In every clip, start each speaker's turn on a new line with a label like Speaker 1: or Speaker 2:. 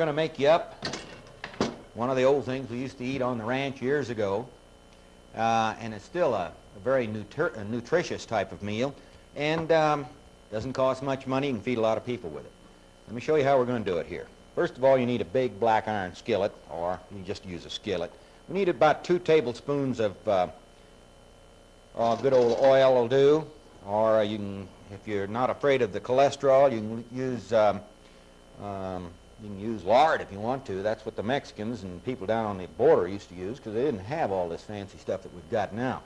Speaker 1: going to make you up one of the old things we used to eat on the ranch years ago, and it's still a very nutritious type of meal, and doesn't cost much money. You can feed a lot of people with it. Let me show you how we're going to do it here. First of all, you need a big black iron skillet, or you can just use a skillet. We need about 2 tablespoons of good old oil will do, or you can, if you're not afraid of the cholesterol, you can use lard if you want to. That's what the Mexicans and people down on the border used to use, because they didn't have all this fancy stuff that we've got now.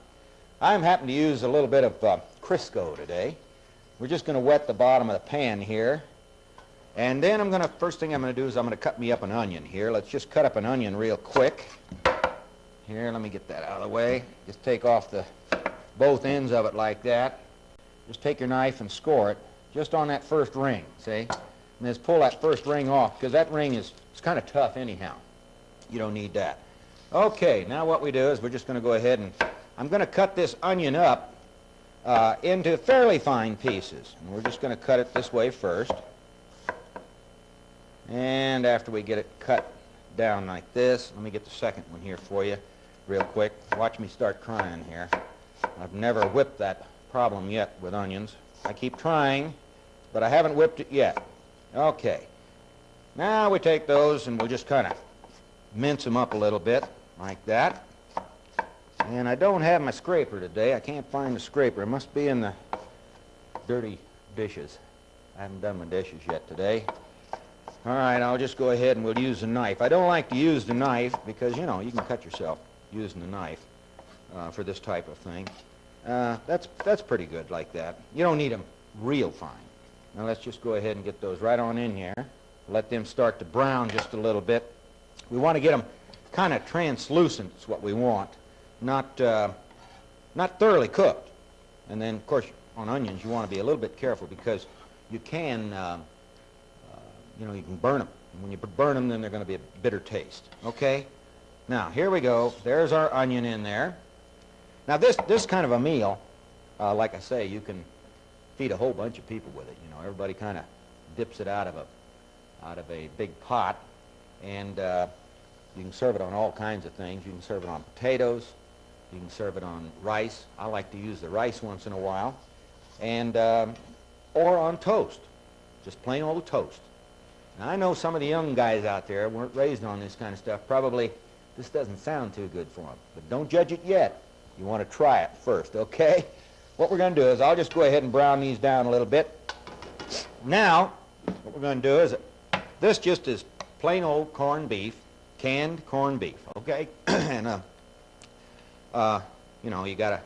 Speaker 1: I'm happen to use a little bit of Crisco today. We're just going to wet the bottom of the pan here. And then first thing I'm going to do is I'm going to cut me up an onion here. Let's just cut up an onion real quick. Here, let me get that out of the way. Just take off both ends of it like that. Just take your knife and score it just on that first ring, see? And just pull that first ring off, because that ring it's kind of tough anyhow. You don't need that. Okay, now what we do is we're just going to go ahead and I'm going to cut this onion up into fairly fine pieces. And we're just going to cut it this way first. And after we get it cut down like this, let me get the second one here for you real quick. Watch me start crying here. I've never whipped that problem yet with onions. I keep trying, but I haven't whipped it yet. Okay. Now we take those and we'll just kind of mince them up a little bit like that. And I don't have my scraper today. I can't find the scraper. It must be in the dirty dishes. I haven't done my dishes yet today. All right, I'll just go ahead and we'll use the knife. I don't like to use the knife because, you know, you can cut yourself using the knife for this type of thing. That's pretty good like that. You don't need them real fine. Now let's just go ahead and get those right on in here. Let them start to brown just a little bit. We want to get them kind of translucent is what we want, not thoroughly cooked. And then, of course, on onions you want to be a little bit careful because you can you can burn them. And when you burn them, then they're going to be a bitter taste. Okay? Now, here we go. There's our onion in there. Now, this kind of a meal, like I say, you can feed a whole bunch of people with it. You know, everybody kind of dips it out of a big pot, and you can serve it on all kinds of things. You can serve it on potatoes. You can serve it on rice. I like to use the rice once in a while, and or on toast, just plain old toast. Now, I know some of the young guys out there weren't raised on this kind of stuff. Probably this doesn't sound too good for them, but don't judge it yet. You want to try it first, okay? What we're going to do is I'll just go ahead and brown these down a little bit. Now, what we're going to do is this just is plain old corned beef, canned corned beef, okay? And you know, you got to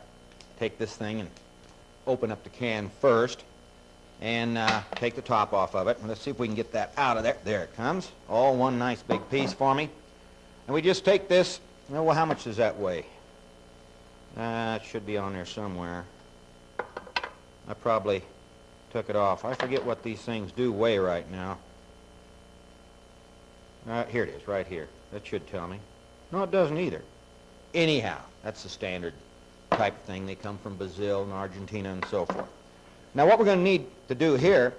Speaker 1: take this thing and open up the can first. And take the top off of it. And let's see if we can get that out of there. There it comes. All one nice big piece for me. And we just take this. Well, how much does that weigh? It should be on there somewhere. I probably took it off. I forget what these things do weigh right now. Here it is, right here. That should tell me. No, it doesn't either. Anyhow, that's the standard type of thing. They come from Brazil and Argentina and so forth. Now what we're going to need to do here,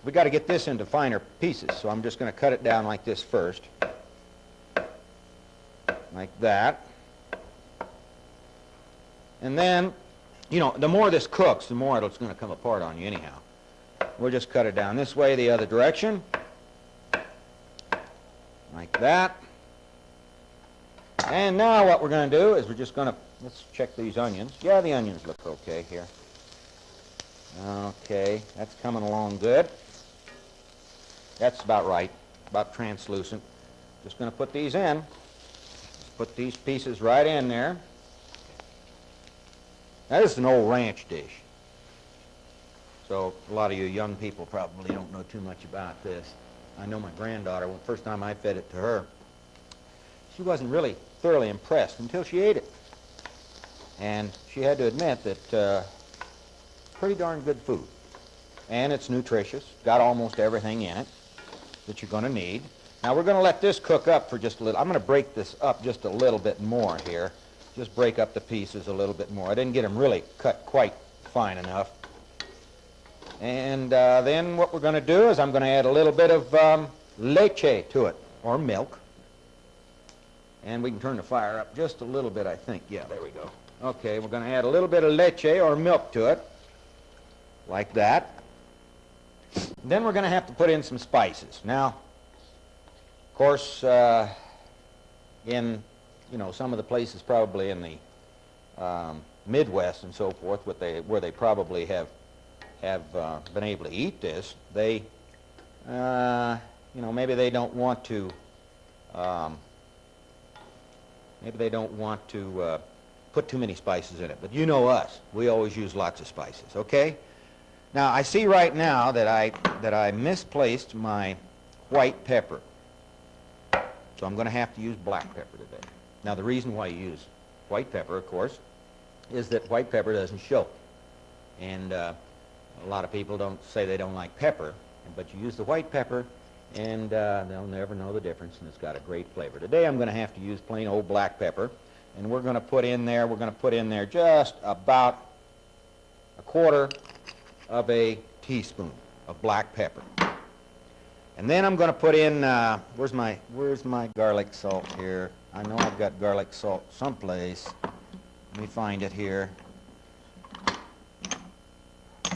Speaker 1: we've got to get this into finer pieces. So I'm just going to cut it down like this first. Like that. And then, you know, the more this cooks, the more it's going to come apart on you anyhow. We'll just cut it down this way, the other direction. Like that. And now what we're going to do is we're just going to, let's check these onions. Yeah, the onions look okay here. Okay, that's coming along good. That's about right, about translucent. Just going to put these in. Just put these pieces right in there. Now, this is an old ranch dish. So a lot of you young people probably don't know too much about this. I know my granddaughter, the first time I fed it to her, she wasn't really thoroughly impressed until she ate it. And she had to admit that pretty darn good food. And it's nutritious, got almost everything in it that you're going to need. Now we're going to let this cook up for just a little. I'm going to break this up just a little bit more here. Just break up the pieces a little bit more. I didn't get them really cut quite fine enough. And then what we're going to do is I'm going to add a little bit of leche to it. or milk. And we can turn the fire up just a little bit, I think. Yeah, there we go. Okay, we're going to add a little bit of leche or milk to it, like that. Then we're going to have to put in some spices. Now, of course, in some of the places probably in the Midwest and so forth, where they probably have been able to eat this, they maybe they don't want to put too many spices in it. But you know us, we always use lots of spices. Okay. Now I see right now that I misplaced my white pepper, so I'm going to have to use black pepper today. Now the reason why you use white pepper, of course, is that white pepper doesn't show. And a lot of people don't say they don't like pepper, but you use the white pepper and they'll never know the difference, and it's got a great flavor. Today I'm going to have to use plain old black pepper, and we're going to put in there just about a quarter of a teaspoon of black pepper. And then I'm going to put in, where's my garlic salt here? I know I've got garlic salt someplace. Let me find it here.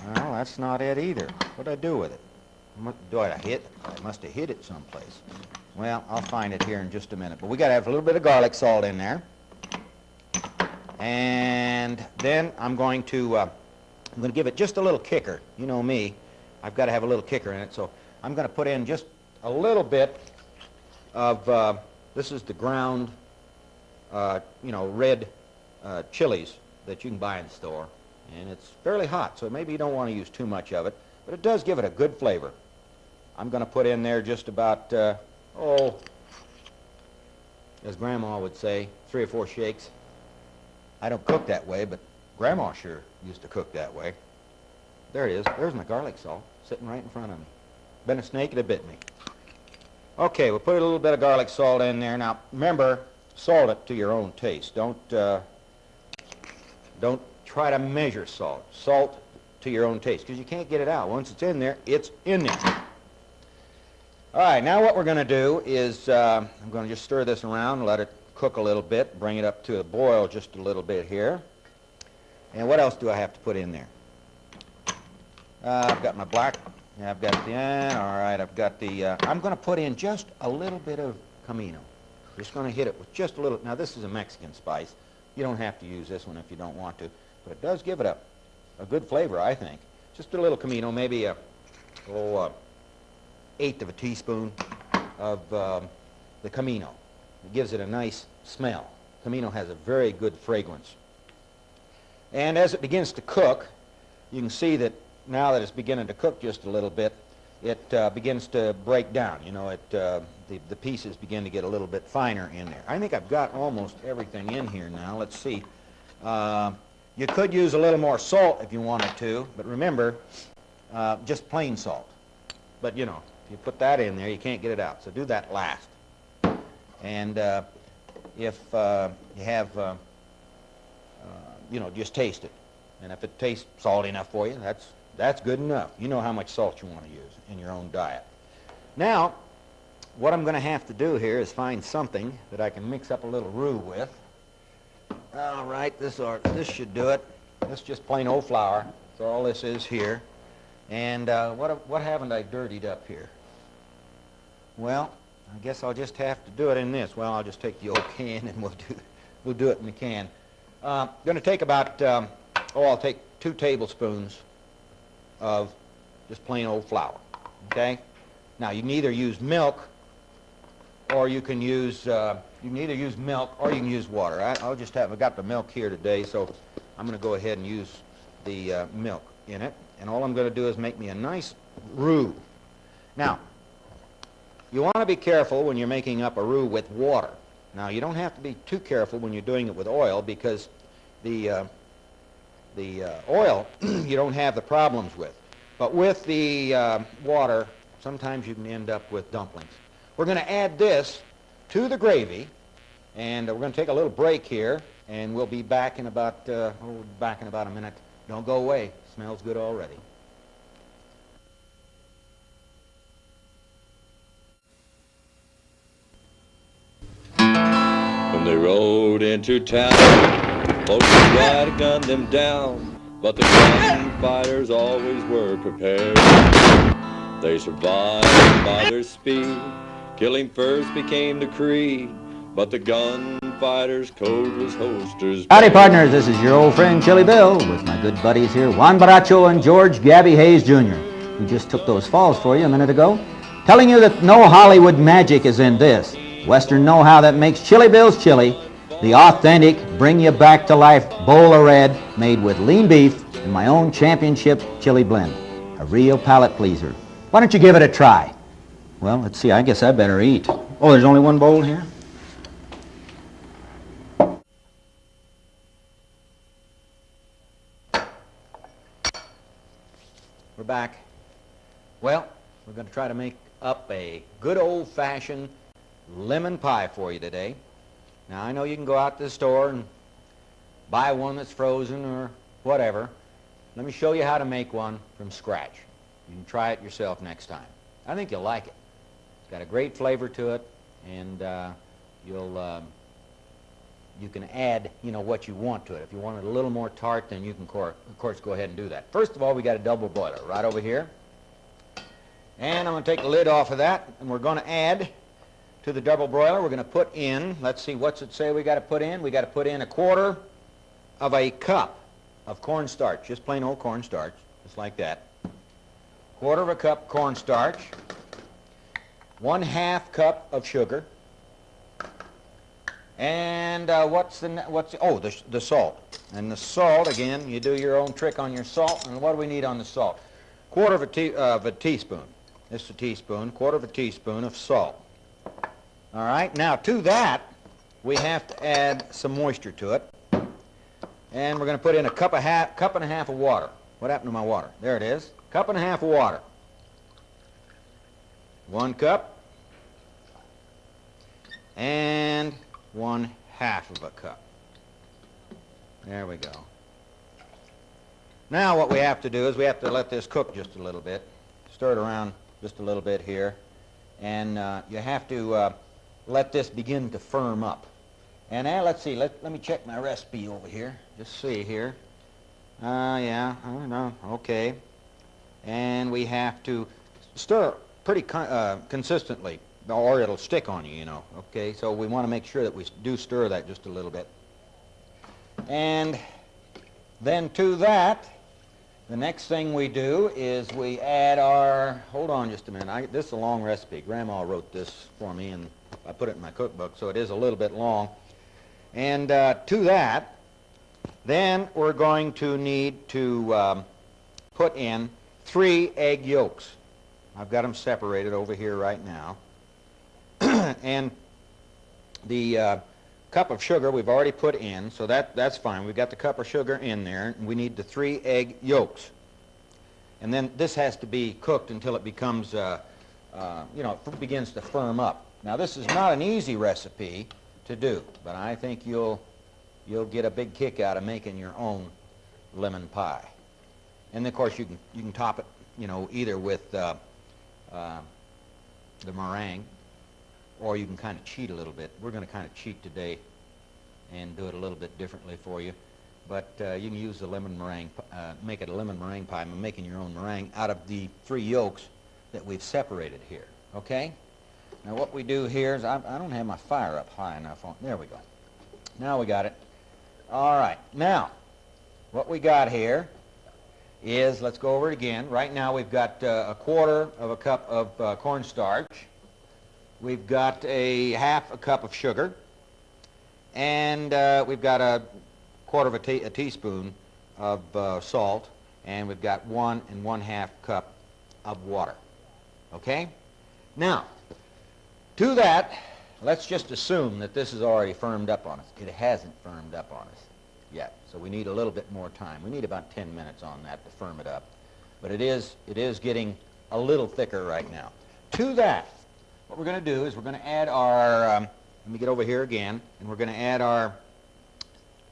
Speaker 1: Well, that's not it either. What did I do with it? I must have hid it someplace. Well, I'll find it here in just a minute. But we got to have a little bit of garlic salt in there. And then I'm going to give it just a little kicker. You know me, I've got to have a little kicker in it. So I'm going to put in just a little bit of, this is the ground, red chilies that you can buy in the store. And it's fairly hot, so maybe you don't want to use too much of it, but it does give it a good flavor. I'm going to put in there just about, as Grandma would say, 3 or 4 shakes. I don't cook that way, but Grandma sure used to cook that way. There it is. There's my garlic salt sitting right in front of me. Been a snake, it bit me. Okay, we'll put a little bit of garlic salt in there. Now, remember, salt it to your own taste. Don't try to measure salt. Salt to your own taste, because you can't get it out. Once it's in there, it's in there. All right, now what we're going to do is I'm going to just stir this around and let it cook a little bit, bring it up to a boil just a little bit here. And what else do I have to put in there? I've got my black, I've got the, all right, I've got the, I'm going to put in just a little bit of comino. Just going to hit it with just a little. Now this is a Mexican spice. You don't have to use this one if you don't want to, but it does give it a good flavor, I think. Just a little comino, maybe a 1/8 of a teaspoon of the comino. It gives it a nice smell. Comino has a very good fragrance. And as it begins to cook, you can see that now that it's beginning to cook just a little bit, it begins to break down. You know, the pieces begin to get a little bit finer in there. I think I've got almost everything in here now. Let's see. You could use a little more salt if you wanted to, but remember, just plain salt. But, you know, if you put that in there, you can't get it out. So do that last. And if you have, just taste it. And if it tastes salty enough for you, that's good enough. You know how much salt you want to use in your own diet. Now, what I'm going to have to do here is find something that I can mix up a little roux with. All right, this should do it. This is just plain old flour. That's all this is here. And what haven't I dirtied up here? Well, I guess I'll just have to do it in this. Well, I'll just take the old can and we'll do it in the can. Going to take about, I'll take 2 tablespoons of just plain old flour. Okay. Now you can either use milk, or you can use water. I've got the milk here today, so I'm going to go ahead and use the milk in it. And all I'm going to do is make me a nice roux. Now, you want to be careful when you're making up a roux with water. Now, you don't have to be too careful when you're doing it with oil, because the oil you don't have the problems with. But with the water, sometimes you can end up with dumplings. We're going to add this to the gravy, and we're going to take a little break here, and we'll be back in about a minute. Don't go away. Smells good already.
Speaker 2: they rode into town, folks would try to gun them down, but the gunfighters always were prepared. They survived by their speed, killing first became the creed, but the gunfighters' code was holsters.
Speaker 3: Howdy, partners. This is your old friend Chili Bill with my good buddies here, Juan Baracho and George Gabby Hayes Jr., who just took those falls for you a minute ago, telling you that no Hollywood magic is in this. Western know-how that makes Chili Bill's chili, the authentic, bring-you-back-to-life bowl of red made with lean beef and my own championship chili blend. A real palate pleaser. Why don't you give it a try? Well, let's see. I guess I better eat. Oh, there's only one bowl here?
Speaker 1: We're back. Well, we're going to try to make up a good old-fashioned lemon pie for you today. Now, I know you can go out to the store and buy one that's frozen or whatever. Let me show you how to make one from scratch. You can try it yourself next time. I think you'll like it. It's got a great flavor to it, and you can add, what you want to it. If you want it a little more tart, then you can, of course, go ahead and do that. First of all, we got a double boiler right over here. And I'm going to take the lid off of that, and we're going to add to the double boiler, we're going to put in, let's see, what's it say we got to put in? We got to put in 1/4 of a cup of cornstarch, just plain old cornstarch, just like that. 1/4 cup cornstarch, 1/2 cup of sugar, and the salt. And the salt, again, you do your own trick on your salt. And what do we need on the salt? 1/4 of a teaspoon. This is a teaspoon. 1/4 of a teaspoon of salt. All right. Now to that, we have to add some moisture to it, and we're going to put in a cup and a half of water. What happened to my water? There it is. 1.5 cups of water. 1 cup and 1/2 of a cup. There we go. Now what we have to do is we have to let this cook just a little bit. Stir it around just a little bit here. And you have to let this begin to firm up. And let's see, let me check my recipe over here. Just see here. Yeah, I don't know. Okay. And we have to stir pretty consistently, or it'll stick on you, Okay, so we want to make sure that we do stir that just a little bit. And then to that, the next thing we do is we add our, hold on just a minute, this is a long recipe. Grandma wrote this for me, and I put it in my cookbook, so it is a little bit long. And to that, then we're going to need to put in 3 egg yolks. I've got them separated over here right now. And the cup of sugar we've already put in, so that's fine. We've got the cup of sugar in there, and we need the 3 egg yolks. And then this has to be cooked until it becomes, it begins to firm up. Now, this is not an easy recipe to do, but I think you'll get a big kick out of making your own lemon pie. And of course, you can top it, either with the meringue, or you can kind of cheat a little bit. We're going to kind of cheat today and do it a little bit differently for you. But you can use the lemon meringue, make it a lemon meringue pie by making your own meringue out of the 3 yolks that we've separated here, okay? Now what we do here is, I don't have my fire up high enough on, there we go. Now we got it. All right, now what we got here is, let's go over it again. Right now we've got 1/4 of a cup of cornstarch. We've got 1/2 cup of sugar, and we've got 1/4 of a teaspoon of salt, and we've got 1 1/2 cup of water. Okay? Now, to that, let's just assume that this is already firmed up on us. It hasn't firmed up on us yet, so we need a little bit more time. We need about 10 minutes on that to firm it up. But it is getting a little thicker right now. To that, what we're going to do is we're going to add our, let me get over here again, and we're going to add our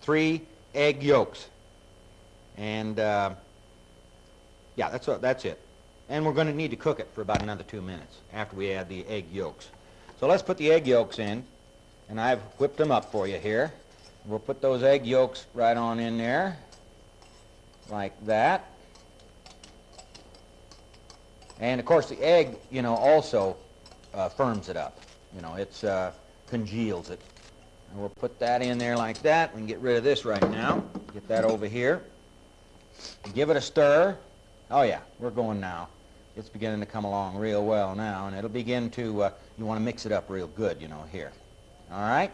Speaker 1: 3 egg yolks. And, yeah, that's it. And we're going to need to cook it for about another 2 minutes after we add the egg yolks. So let's put the egg yolks in, and I've whipped them up for you here. We'll put those egg yolks right on in there, like that. And of course the egg, you know, also firms it up. You know, it's congeals it. And we'll put that in there like that. We can get rid of this right now. Get that over here. Give it a stir. Oh yeah, we're going now. It's beginning to come along real well now, and it'll begin to, you want to mix it up real good, you know, here. All right?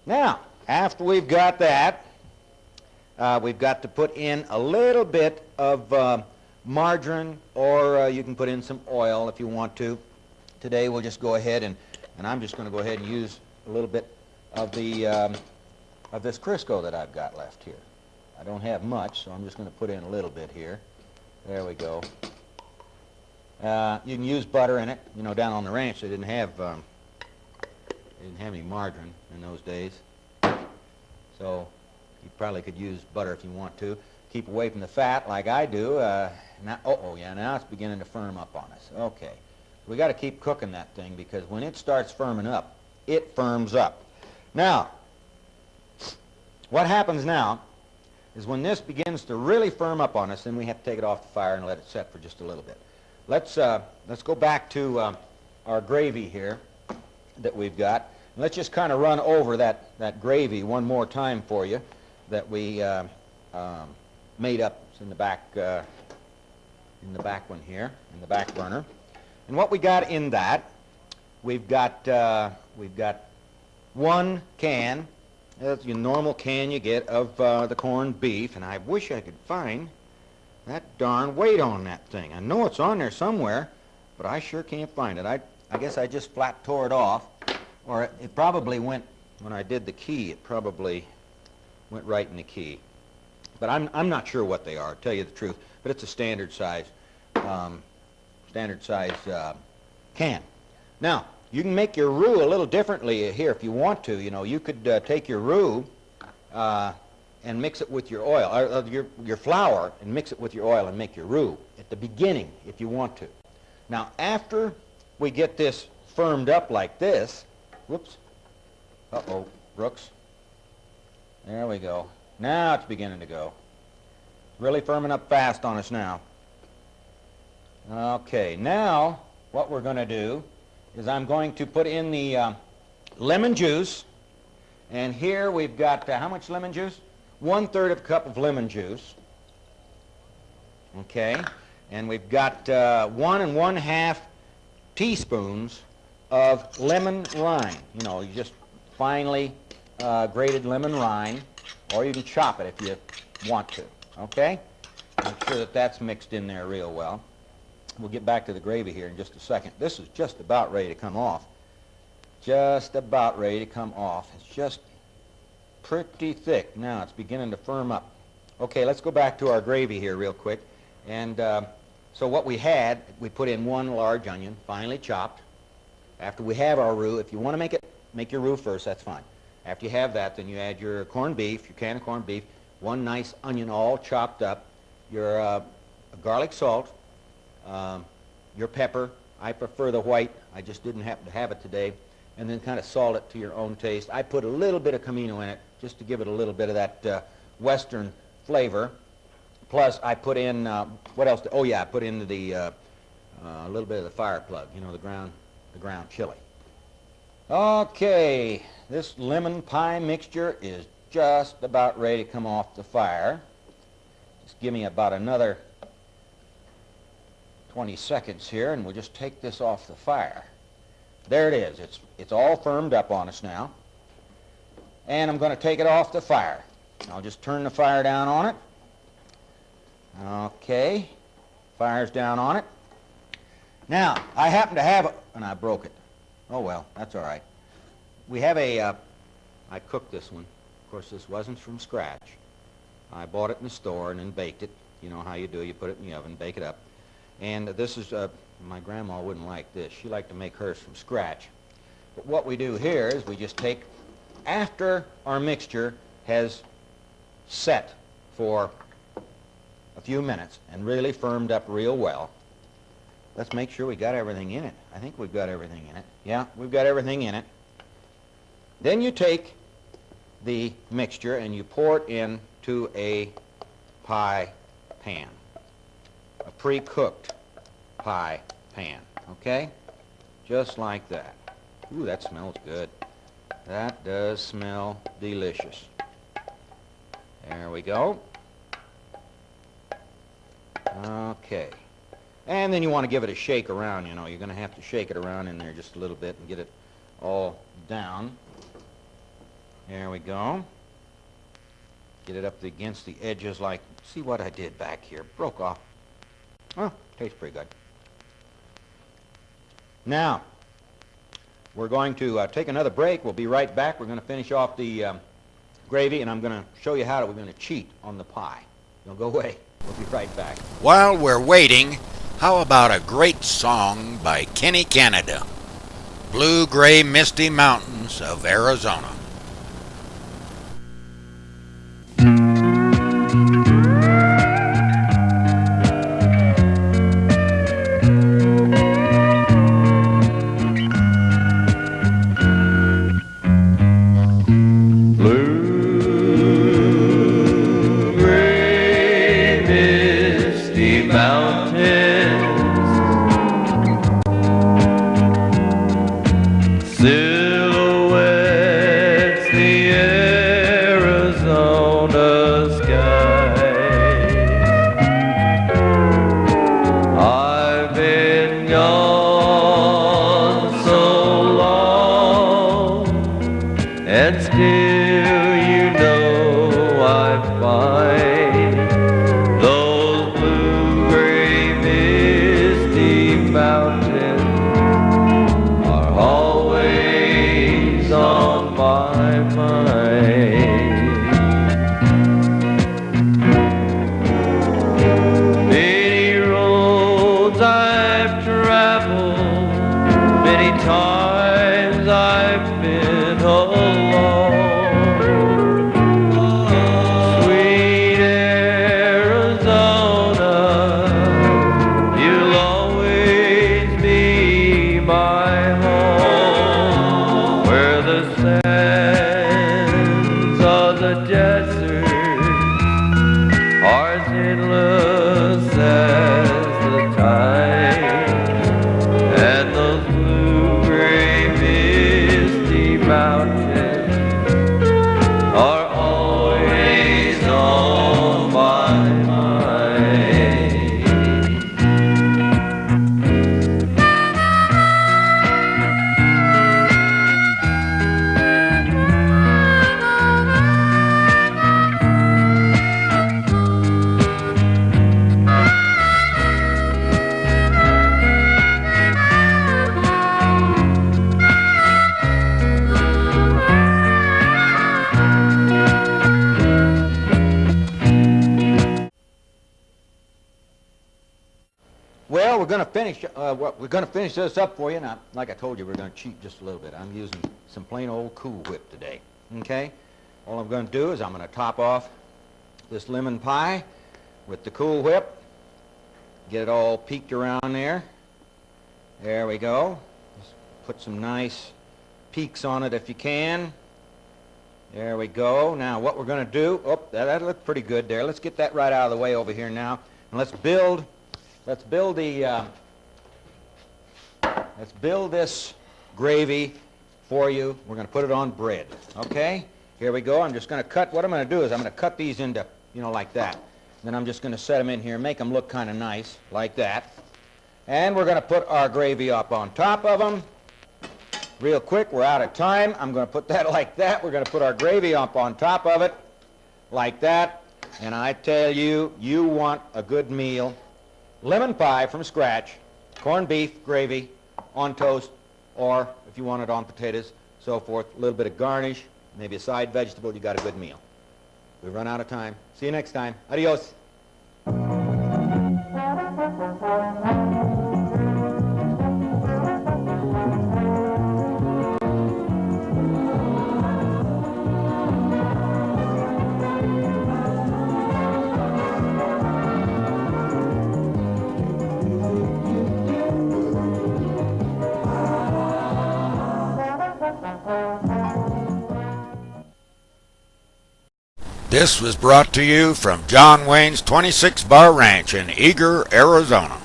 Speaker 1: Now, after we've got that, we've got to put in a little bit of margarine, or you can put in some oil if you want to. Today we'll just go ahead and I'm just going to go ahead and use a little bit of the of this Crisco that I've got left here. I don't have much, so I'm just going to put in a little bit here. There we go. You can use butter in it. You know, down on the ranch they didn't have any margarine in those days, so you probably could use butter if you want to. Keep away from the fat like I do. Now, now it's beginning to firm up on us. Okay, we got to keep cooking that thing, because when it starts firming up, it firms up. Now, what happens now is when this begins to really firm up on us, then we have to take it off the fire and let it set for just a little bit. Let's go back to our gravy here that we've got. And let's just kind of run over that gravy one more time for you that we made up. It's in the back one here, in the back burner. And what we got in that, we've got one can. That's your normal can you get of the corned beef, and I wish I could find that darn weight on that thing. I know it's on there somewhere, but I sure can't find it. I guess I just flat tore it off, or it probably went, when I did the key, it probably went right in the key. But I'm not sure what they are, to tell you the truth, but it's a standard size can. Now, you can make your roux a little differently here if you want to. You know, you could take your roux and mix it with your oil, or your flour, and mix it with your oil and make your roux at the beginning if you want to. Now, after we get this firmed up like this, whoops, uh-oh, Brooks. There we go. Now it's beginning to go. Really firming up fast on us now. Okay, now what we're going to do is I'm going to put in the lemon juice, and here we've got, how much lemon juice? 1/3 of a cup of lemon juice. Okay, and we've got 1 1/2 teaspoons of lemon rind. You know, you just finely grated lemon rind, or you can chop it if you want to. Okay, make sure that that's mixed in there real well. We'll get back to the gravy here in just a second. This is just about ready to come off. Just about ready to come off. It's just pretty thick. Now it's beginning to firm up. Okay, let's go back to our gravy here real quick. And so what we had, we put in 1 large onion, finely chopped. After we have our roux, if you want to make your roux first, that's fine. After you have that, then you add your corned beef, your can of corned beef, 1 nice onion all chopped up, your garlic salt, your pepper. I prefer the white. I just didn't happen to have it today. And then kind of salt it to your own taste. I put a little bit of comino in it just to give it a little bit of that western flavor. Plus, I put in, what else? Oh yeah, I put in a little bit of the fire plug, you know, the ground chili. Okay, this lemon pie mixture is just about ready to come off the fire. Just give me about another 20 seconds here, and we'll just take this off the fire. There it is. It's all firmed up on us now. And I'm going to take it off the fire. I'll just turn the fire down on it. Okay. Fire's down on it. Now, I happen to have and I broke it. Oh well, that's all right. We have I cooked this one. Of course, this wasn't from scratch. I bought it in the store and then baked it. You know how you do. You put it in the oven, bake it up. And this is, my grandma wouldn't like this. She liked to make hers from scratch. But what we do here is we just take, after our mixture has set for a few minutes and really firmed up real well, let's make sure we got everything in it. I think we've got everything in it. Yeah, we've got everything in it. Then you take the mixture and you pour it into a pie pan, a pre-cooked pie pan, okay? Just like that. Ooh, that smells good. That does smell delicious. There we go. Okay. And then you want to give it a shake around, you know. You're going to have to shake it around in there just a little bit and get it all down. There we go. Get it up against the edges like, see what I did back here. Broke off. Oh, tastes pretty good. Now, we're going to take another break. We'll be right back. We're going to finish off the gravy, and I'm going to show you how we're going to cheat on the pie. Don't go away. We'll be right back.
Speaker 4: While we're waiting, how about a great song by Kenny Canada, Blue Gray Misty Mountains of Arizona.
Speaker 2: Silhouettes the Arizona sky. I've been gone so long, and still you know I find those blue-gray misty mountains always on my mind. Many roads I've traveled, many times I've been alone. Sweet Arizona, you'll always be my home, where the sands of the desert are as endless as the tide, and those blue-gray misty mountains are always on my mind.
Speaker 1: Well, we're going to finish this up for you. Now, like I told you, we're going to cheat just a little bit. I'm using some plain old Cool Whip today. Okay? All I'm going to do is I'm going to top off this lemon pie with the Cool Whip. Get it all peeked around there. There we go. Just put some nice peaks on it if you can. There we go. Now, what we're going to do, that looked pretty good there. Let's get that right out of the way over here now, and let's build this gravy for you. We're going to put it on bread. Okay? Here we go. I'm just going to cut. What I'm going to do is I'm going to cut these into, like that. Then I'm just going to set them in here, make them look kind of nice, like that. And we're going to put our gravy up on top of them. Real quick, we're out of time. I'm going to put that like that. We're going to put our gravy up on top of it, like that. And I tell you, you want a good meal. Lemon pie from scratch, corned beef, gravy, on toast, or if you want it on potatoes, so forth, a little bit of garnish, maybe a side vegetable, you got a good meal. We've run out of time. See you next time. Adios.
Speaker 4: This was brought to you from John Wayne's 26 Bar Ranch in Eager, Arizona.